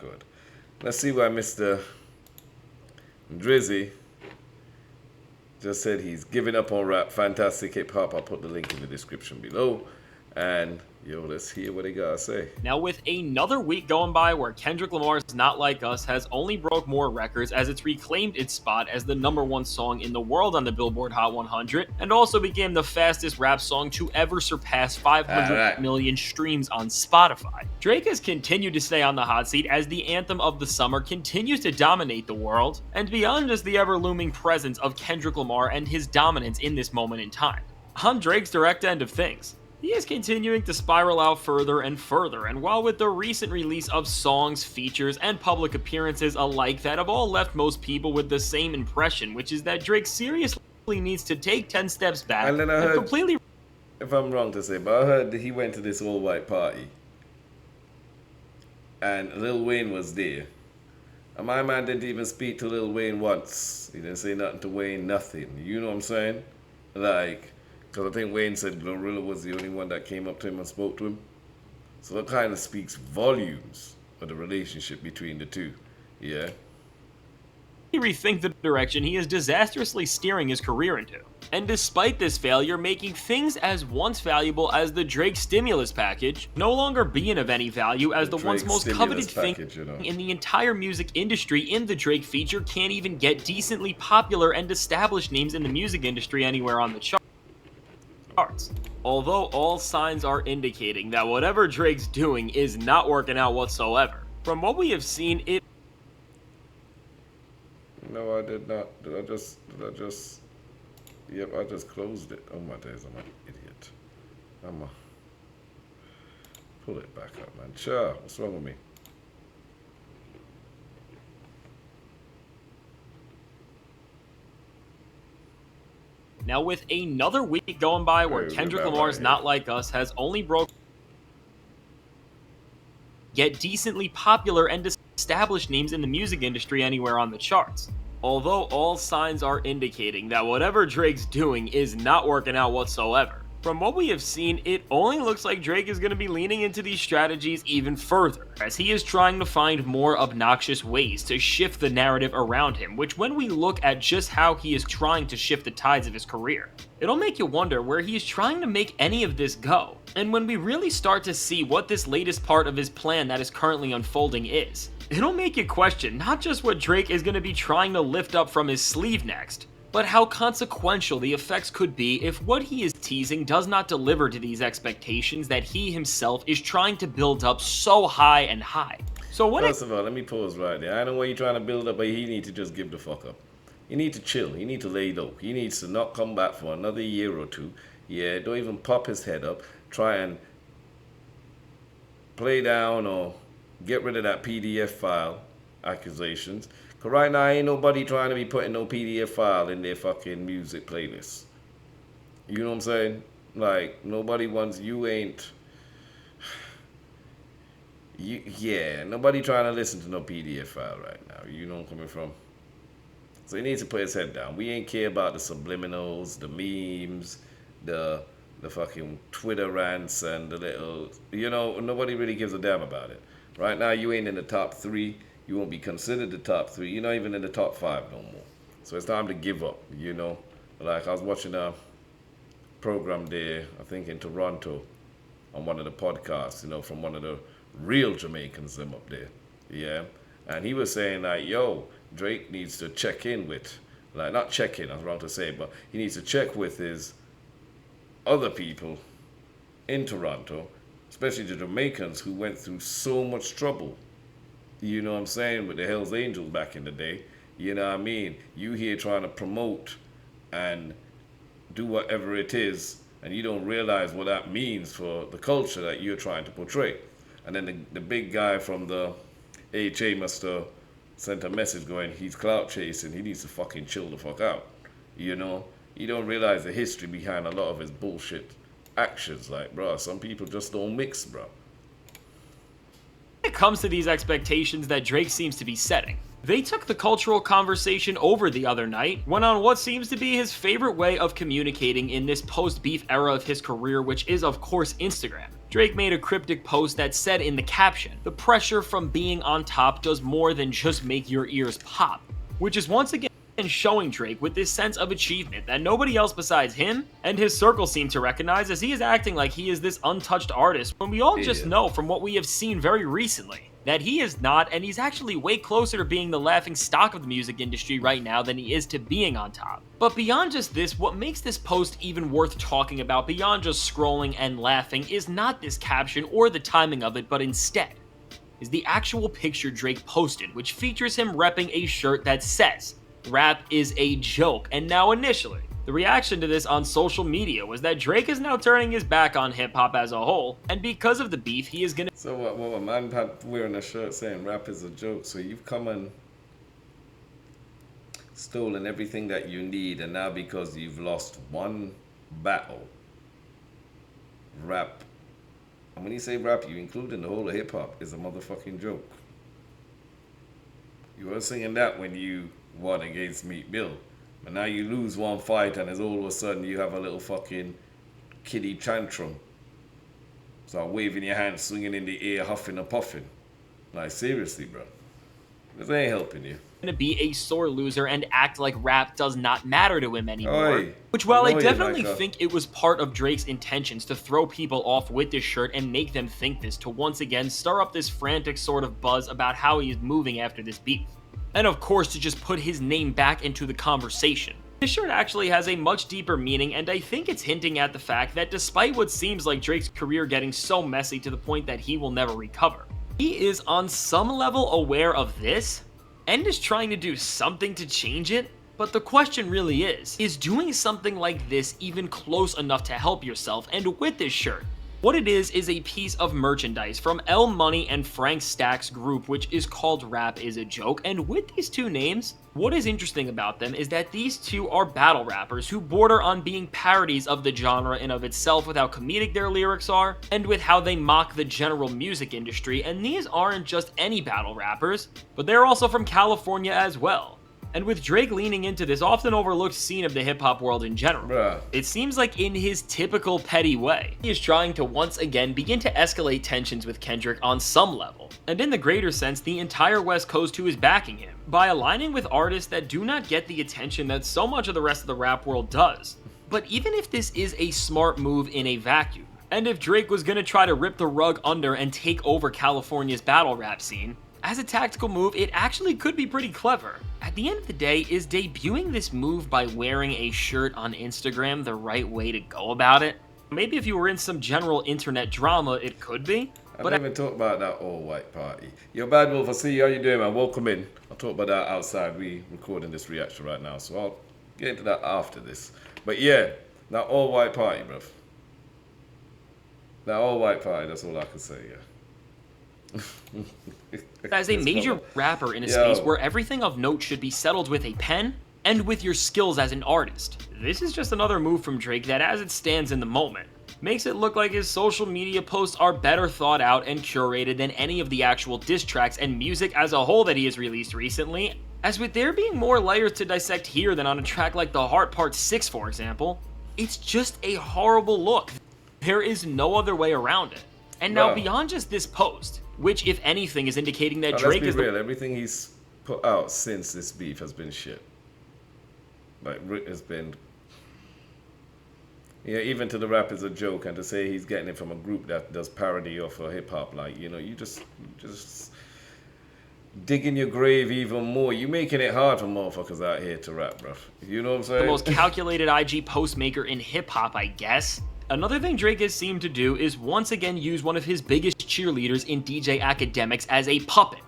record. Let's see why Mr. Drizzy just said he's giving up on rap. Fantastic hip hop. I'll put the link in the description below. And yo, let's hear what he gotta say. Now, with another week going by where Kendrick Lamar's Not Like Us has only broke more records as it's reclaimed its spot as the #1 song in the world on the Billboard Hot 100, and also became the fastest rap song to ever surpass 500 million streams on Spotify. Drake has continued to stay on the hot seat as the anthem of the summer continues to dominate the world, and beyond just the ever-looming presence of Kendrick Lamar and his dominance in this moment in time. On Drake's direct end of things, he is continuing to spiral out further and further, and while with the recent release of songs, features, and public appearances alike that have all left most people with the same impression, which is that Drake seriously needs to take 10 steps back And then I heard, completely... if I'm wrong to say, but I heard that he went to this all-white party, and Lil Wayne was there. And my man didn't even speak to Lil Wayne once. He didn't say nothing to Wayne, nothing. You know what I'm saying? Like... because I think Wayne said Glorilla was the only one that came up to him and spoke to him. So that kind of speaks volumes of the relationship between the two. Yeah. Rethink the direction he is disastrously steering his career into. And despite this failure, making things as once valuable as the Drake stimulus package no longer being of any value as the once most coveted thing in the entire music industry in the Drake feature can't even get decently popular and established names in the music industry anywhere on the chart. Although all signs are indicating that whatever Drake's doing is not working out whatsoever. From what we have seen, it... No, I did not. Did I just... Yep, I just closed it. Oh my days, I'm an idiot. I'ma pull it back up, man. Sure, what's wrong with me? Now, with another week going by where Kendrick Lamar's Not Like Us has only broke get decently popular and established names in the music industry anywhere on the charts. Although all signs are indicating that whatever Drake's doing is not working out whatsoever. From what we have seen, it only looks like Drake is going to be leaning into these strategies even further, as he is trying to find more obnoxious ways to shift the narrative around him, which when we look at just how he is trying to shift the tides of his career, it'll make you wonder where he is trying to make any of this go. And when we really start to see what this latest part of his plan that is currently unfolding is, it'll make you question not just what Drake is going to be trying to lift up from his sleeve next, but how consequential the effects could be if what he is teasing does not deliver to these expectations that he himself is trying to build up so high and high. So what? First of all, let me pause right there. I know what you're trying to build up, but he need to just give the fuck up. You need to chill. He need to lay low. He needs to not come back for another year or two. Yeah, don't even pop his head up. Try and play down or get rid of that PDF file accusations. Cause right now ain't nobody trying to be putting no PDF file in their fucking music playlist. You know what I'm saying? Like nobody wants nobody trying to listen to no PDF file right now. You know where I'm coming from? So he needs to put his head down. We ain't care about the subliminals, the memes, the fucking Twitter rants and the little, nobody really gives a damn about it. Right now you ain't in the top 3. You won't be considered the top 3. You're not even in the top 5 no more. So it's time to give up, Like I was watching a program there, I think in Toronto, on one of the podcasts, from one of the real Jamaicans them up there. Yeah. And he was saying like, yo, Drake needs to check in with, like not check in, I was wrong to say, but he needs to check with his other people in Toronto, especially the Jamaicans who went through so much trouble. You know what I'm saying? With the Hells Angels back in the day. You know what I mean? You here trying to promote and do whatever it is, and you don't realize what that means for the culture that you're trying to portray. And then the big guy from the HA must have sent a message going, he's clout chasing, he needs to fucking chill the fuck out. You don't realize the history behind a lot of his bullshit actions. Like, bro, some people just don't mix, bro. When it comes to these expectations that Drake seems to be setting, they took the cultural conversation over the other night, went on what seems to be his favorite way of communicating in this post-beef era of his career, which is of course Instagram. Drake made a cryptic post that said in the caption, "The pressure from being on top does more than just make your ears pop," which is once again showing Drake with this sense of achievement that nobody else besides him and his circle seem to recognize, as he is acting like he is this untouched artist when we all just know from what we have seen very recently that he is not, and he's actually way closer to being the laughing stock of the music industry right now than he is to being on top. But beyond just this, what makes this post even worth talking about beyond just scrolling and laughing is not this caption or the timing of it, but instead is the actual picture Drake posted, which features him repping a shirt that says, "Rap is a joke." And now initially, the reaction to this on social media was that Drake is now turning his back on hip-hop as a whole, and because of the beef, he is gonna... So what a man had wearing a shirt saying rap is a joke, so you've come and stolen everything that you need, and now because you've lost one battle, rap, and when you say rap, you including the whole of hip-hop, is a motherfucking joke. You were singing that when you won against Meek Mill. But now you lose one fight and as all of a sudden you have a little fucking kiddie tantrum. Start waving your hands, swinging in the air, huffing and puffing. Like, seriously, bro. This ain't helping you. Gonna be a sore loser and act like rap does not matter to him anymore. Oi, which, while I know you definitely like think it was part of Drake's intentions to throw people off with this shirt and make them think this, to once again stir up this frantic sort of buzz about how he is moving after this beef. And of course, to just put his name back into the conversation. This shirt actually has a much deeper meaning, and I think it's hinting at the fact that despite what seems like Drake's career getting so messy to the point that he will never recover, he is on some level aware of this, and is trying to do something to change it. But the question really is doing something like this even close enough to help yourself? And with this shirt, what it is a piece of merchandise from L Money and Frank Stack's group, which is called Rap is a Joke. And with these two names, what is interesting about them is that these two are battle rappers who border on being parodies of the genre in of itself with how comedic their lyrics are, and with how they mock the general music industry. And these aren't just any battle rappers, but they're also from California as well. And with Drake leaning into this often overlooked scene of the hip-hop world in general, it seems like in his typical petty way, he is trying to once again begin to escalate tensions with Kendrick on some level. And in the greater sense, the entire West Coast who is backing him, by aligning with artists that do not get the attention that so much of the rest of the rap world does. But even if this is a smart move in a vacuum, and if Drake was gonna try to rip the rug under and take over California's battle rap scene, as a tactical move, it actually could be pretty clever. At the end of the day, is debuting this move by wearing a shirt on Instagram the right way to go about it? Maybe if you were in some general internet drama, it could be. But I didn't even talk about that all-white party. Yo, Bad Wolf, I see you. How you doing, man? Welcome in. I'll talk about that outside. We recording this reaction right now, so I'll get into that after this. But yeah, that all-white party, bruv. That all-white party, that's all I can say, yeah. As a major rapper in a space where everything of note should be settled with a pen and with your skills as an artist, this is just another move from Drake that, as it stands in the moment, makes it look like his social media posts are better thought out and curated than any of the actual diss tracks and music as a whole that he has released recently, as with there being more layers to dissect here than on a track like The Heart Part 6, for example. It's just a horrible look. There is no other way around it. And now beyond just this post, which if anything is indicating that Drake is real. Everything he's put out since this beef has been shit. Like, it's been, yeah, even to the rap is a joke, and to say he's getting it from a group that does parody of hip hop, like, you know, you just digging your grave even more. You making it hard for motherfuckers out here to rap, bruv. You know what I'm saying? The most calculated IG post maker in hip hop, I guess. Another thing Drake has seemed to do is once again use one of his biggest cheerleaders in DJ Academics as a puppet.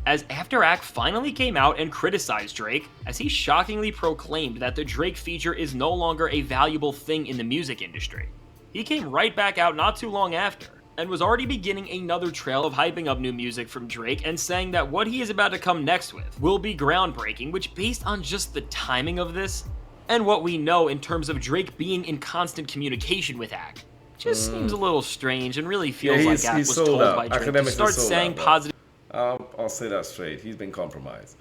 As After Act finally came out and criticized Drake, as he shockingly proclaimed that the Drake feature is no longer a valuable thing in the music industry. He came right back out not too long after, and was already beginning another trail of hyping up new music from Drake and saying that what he is about to come next with will be groundbreaking, which based on just the timing of this, and what we know in terms of Drake being in constant communication with Ack, just seems a little strange and really feels like Ack was told by Drake to start saying positive. I'll say that straight. He's been compromised.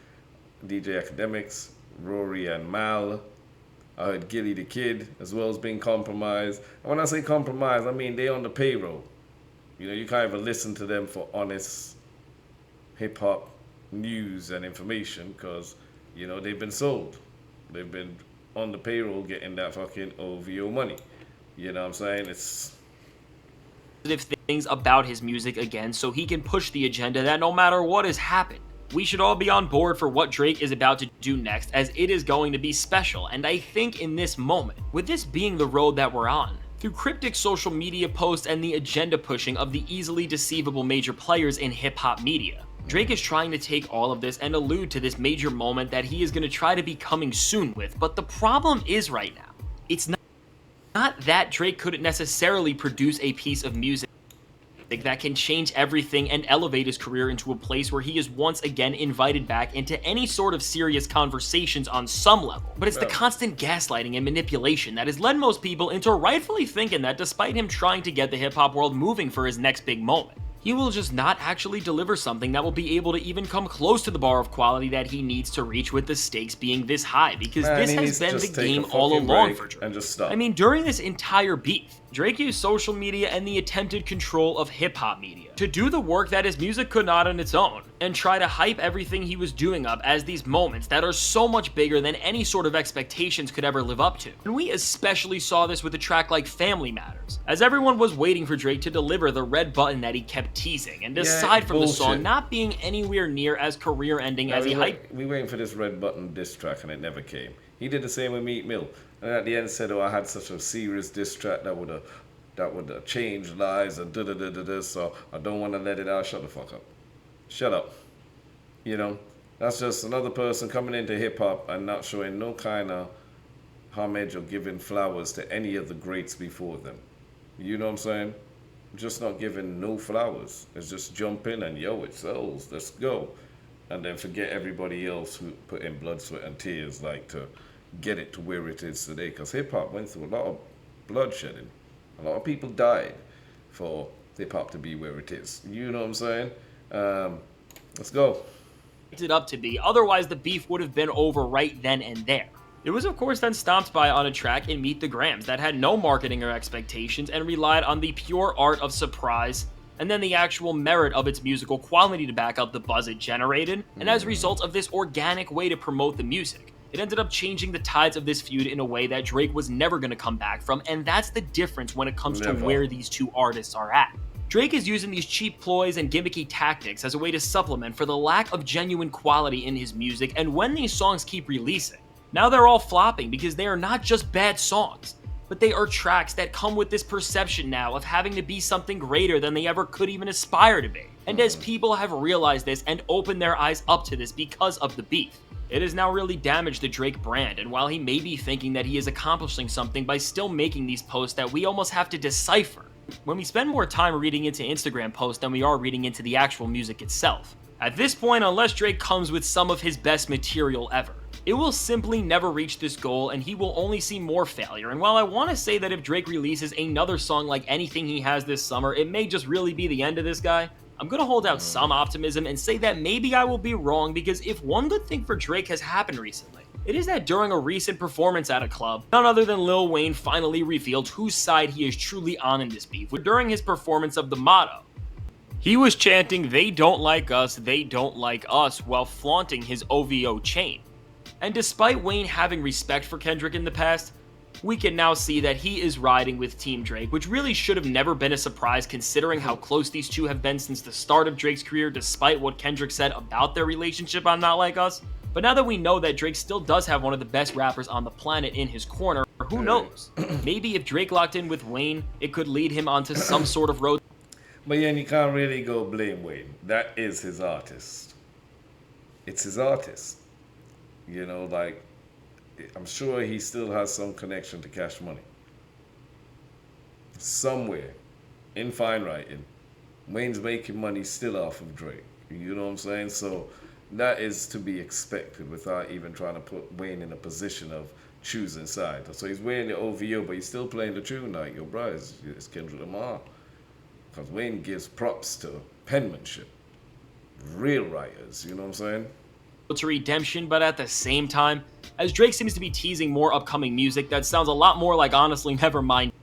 DJ Academics, Rory and Mal. I heard Gilly the Kid as well as being compromised. And when I say compromised, I mean they on the payroll. You know, you can't even listen to them for honest hip hop news and information because, you know, they've been sold. They've been on the payroll getting that fucking OVO money. You know what I'm saying? It's things about his music again so he can push the agenda that no matter what has happened, we should all be on board for what Drake is about to do next, as it is going to be special. And I think in this moment, with this being the road that we're on, through cryptic social media posts and the agenda pushing of the easily deceivable major players in hip-hop media, Drake is trying to take all of this and allude to this major moment that he is going to try to be coming soon with. But the problem is right now, it's not that Drake couldn't necessarily produce a piece of music that can change everything and elevate his career into a place where he is once again invited back into any sort of serious conversations on some level. But it's the constant gaslighting and manipulation that has led most people into rightfully thinking that despite him trying to get the hip-hop world moving for his next big moment, he will just not actually deliver something that will be able to even come close to the bar of quality that he needs to reach, with the stakes being this high, because this has been the game all along for Drake. And just stop. I mean, during this entire beef, Drake used social media and the attempted control of hip-hop media to do the work that his music could not on its own, and try to hype everything he was doing up as these moments that are so much bigger than any sort of expectations could ever live up to. And we especially saw this with a track like Family Matters, as everyone was waiting for Drake to deliver the red button that he kept teasing, and aside from the song not being anywhere near as career-ending as he hyped. We waiting for this red button diss track and it never came. He did the same with Meek Mill, and at the end said, "Oh, I had such a serious diss track that would have changed lives and da-da-da-da-da, so I don't want to let it out." Shut the fuck up. Shut up. You know, that's just another person coming into hip-hop and not showing no kind of homage or giving flowers to any of the greats before them. You know what I'm saying? Just not giving no flowers. It's just jump in and, yo, it sells, let's go. And then forget everybody else who put in blood, sweat, and tears, like, to get it to where it is today. Because hip-hop went through a lot of bloodshedding. A lot of people died for hip-hop to be where it is. You know what I'm saying? Let's go. It up to be, otherwise the beef would have been over right then and there. It was of course then stomped by on a track in Meet the Grams that had no marketing or expectations and relied on the pure art of surprise and then the actual merit of its musical quality to back up the buzz it generated. And as a result of this organic way to promote the music, it ended up changing the tides of this feud in a way that Drake was never going to come back from, and that's the difference when it comes to where these two artists are at. Drake is using these cheap ploys and gimmicky tactics as a way to supplement for the lack of genuine quality in his music, and when these songs keep releasing, now they're all flopping because they are not just bad songs, but they are tracks that come with this perception now of having to be something greater than they ever could even aspire to be. And as people have realized this and opened their eyes up to this because of the beef, it has now really damaged the Drake brand, and while he may be thinking that he is accomplishing something by still making these posts that we almost have to decipher, when we spend more time reading into Instagram posts than we are reading into the actual music itself. At this point, unless Drake comes with some of his best material ever, it will simply never reach this goal and he will only see more failure. And while I want to say that if Drake releases another song like anything he has this summer, it may just really be the end of this guy, I'm gonna hold out some optimism and say that maybe I will be wrong, because if one good thing for Drake has happened recently, it is that during a recent performance at a club, none other than Lil Wayne finally revealed whose side he is truly on in this beef. During his performance of the motto, he was chanting, "They don't like us, they don't like us," while flaunting his OVO chain. And despite Wayne having respect for Kendrick in the past, we can now see that he is riding with Team Drake, which really should have never been a surprise considering how close these two have been since the start of Drake's career, despite what Kendrick said about their relationship on Not Like Us. But now that we know that Drake still does have one of the best rappers on the planet in his corner, who knows? Maybe if Drake locked in with Wayne, it could lead him onto some sort of road. But yeah, you can't really go blame Wayne. That is his artist. It's his artist. You know, like, I'm sure he still has some connection to Cash Money. Somewhere in fine writing, Wayne's making money still off of Drake. You know what I'm saying? So that is to be expected without even trying to put Wayne in a position of choosing sides. So he's wearing the OVO, but he's still playing the tune like, yo, bro, it's Kendrick Lamar. Because Wayne gives props to penmanship. Real writers, you know what I'm saying? To redemption, but at the same time, as Drake seems to be teasing more upcoming music that sounds a lot more like Honestly Nevermind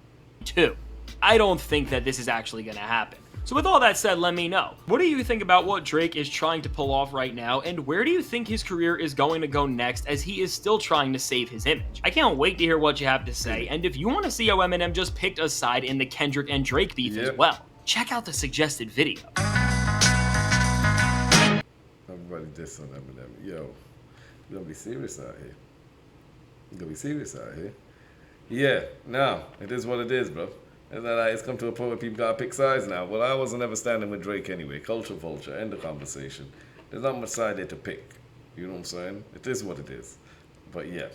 2, I don't think that this is actually going to happen. So with all that said, let me know. What do you think about what Drake is trying to pull off right now, and where do you think his career is going to go next as he is still trying to save his image? I can't wait to hear what you have to say, and if you want to see how Eminem just picked a side in the Kendrick and Drake beef as well, check out the suggested video. Everybody diss on Eminem. Yo, you gotta be serious out here. You gotta be serious out here. Yeah, now, it is what it is, bro. And then it's come to a point where people gotta pick sides now. Well, I wasn't ever standing with Drake anyway. Culture vulture, end the conversation. There's not much side there to pick. You know what I'm saying? It is what it is. But yeah.